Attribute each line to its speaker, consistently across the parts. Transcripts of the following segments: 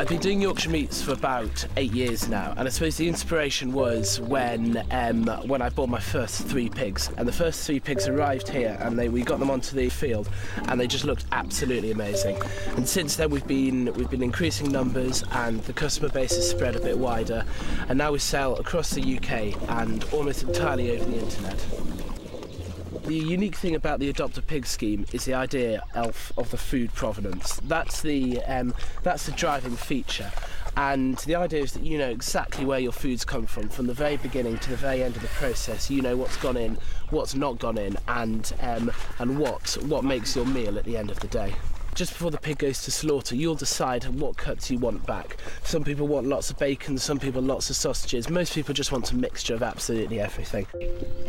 Speaker 1: I've been doing Yorkshire Meats for about 8 years now, and I suppose the inspiration was when I bought my first 3 pigs. And the first 3 pigs arrived here, and we got them onto the field, and they just looked absolutely amazing. And since then we've been increasing numbers, and the customer base has spread a bit wider, and now we sell across the UK and almost entirely over the internet. The unique thing about the Adopt a Pig scheme is the idea of the food provenance. That's the driving feature, and the idea is that you know exactly where your food's come from the very beginning to the very end of the process. You know what's gone in, what's not gone in, and what makes your meal at the end of the day. Just before the pig goes to slaughter, you'll decide what cuts you want back. Some people want lots of bacon, some people lots of sausages. Most people just want a mixture of absolutely everything.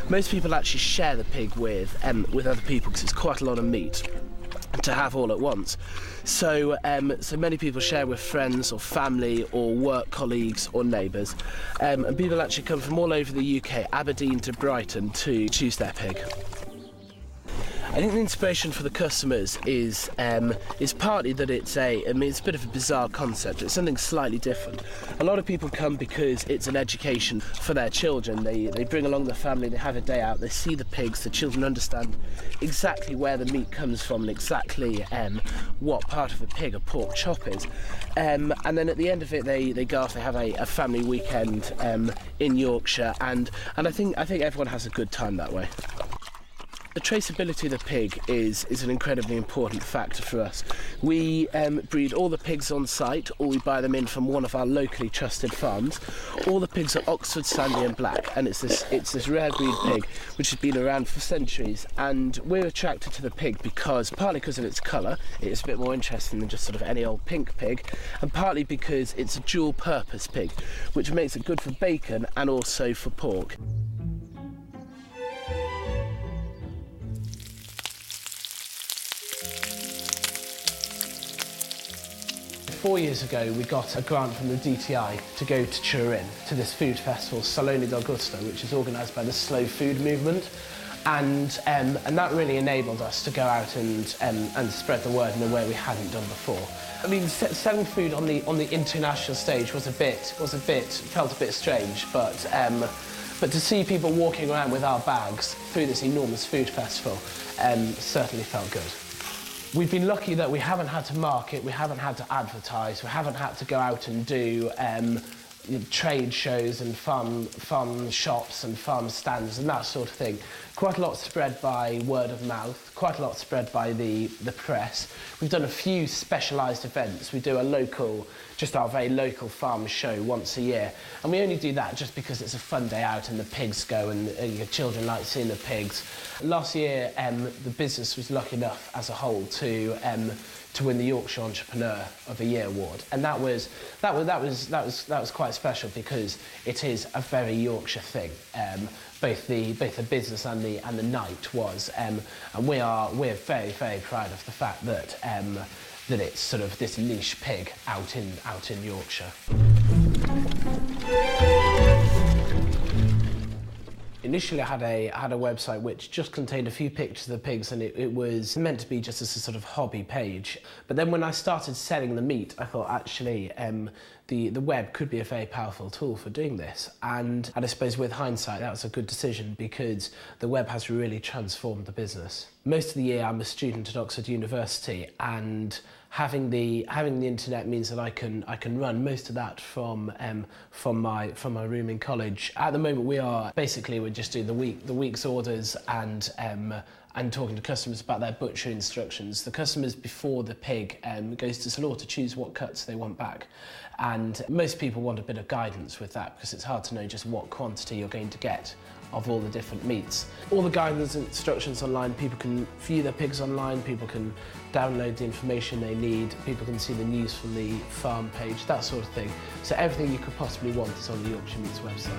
Speaker 1: Most people actually share the pig with other people because it's quite a lot of meat to have all at once. So many people share with friends or family or work colleagues or neighbours. And people actually come from all over the UK, Aberdeen to Brighton, to choose their pig. I think the inspiration for the customers is partly that it's a bit of a bizarre concept. It's something slightly different. A lot of people come because it's an education for their children. They bring along their family, they have a day out, they see the pigs, the children understand exactly where the meat comes from and exactly what part of a pig a pork chop is. And then at the end of it, they go off, they have a family weekend in Yorkshire, and I think everyone has a good time that way. The traceability of the pig is an incredibly important factor for us. We breed all the pigs on site, or we buy them in from one of our locally trusted farms. All the pigs are Oxford Sandy and Black, and it's this rare breed pig which has been around for centuries. And we're attracted to the pig partly because of its colour, it's a bit more interesting than just sort of any old pink pig, and partly because it's a dual purpose pig, which makes it good for bacon and also for pork. 4 years ago, we got a grant from the DTI to go to Turin, to this food festival, Salone d'Augusta, which is organised by the slow food movement. And that really enabled us to go out and spread the word in a way we hadn't done before. I mean, selling food on the international stage felt a bit strange, but to see people walking around with our bags through this enormous food festival certainly felt good. We've been lucky that we haven't had to market, we haven't had to advertise, we haven't had to go out and do trade shows and farm shops and farm stands and that sort of thing. Quite a lot spread by word of mouth, quite a lot spread by the press. We've done a few specialised events. We do our very local farm show once a year, and we only do that just because it's a fun day out and the pigs go and your children like seeing the pigs. Last year, the business was lucky enough as a whole to win the Yorkshire Entrepreneur of the Year award, and that was quite special because it is a very Yorkshire thing. Both the business and the night was, and we're very, very proud of the fact that it's sort of this niche pig out in Yorkshire. Initially, I had a website which just contained a few pictures of the pigs, and it was meant to be just as a sort of hobby page. But then when I started selling the meat, I thought actually the web could be a very powerful tool for doing this. And I suppose with hindsight, that was a good decision because the web has really transformed the business. Most of the year, I'm a student at Oxford University, and having the internet means that I can run most of that from my room in college. At the moment, we're just doing the week's orders and talking to customers about their butcher instructions. The customers before the pig goes to slaughter choose what cuts they want back, and most people want a bit of guidance with that because it's hard to know just what quantity you're going to get of all the different meats. All the guidance and instructions online, people can view their pigs online, people can download the information they need, people can see the news from the farm page, that sort of thing. So everything you could possibly want is on the Yorkshire Meats website.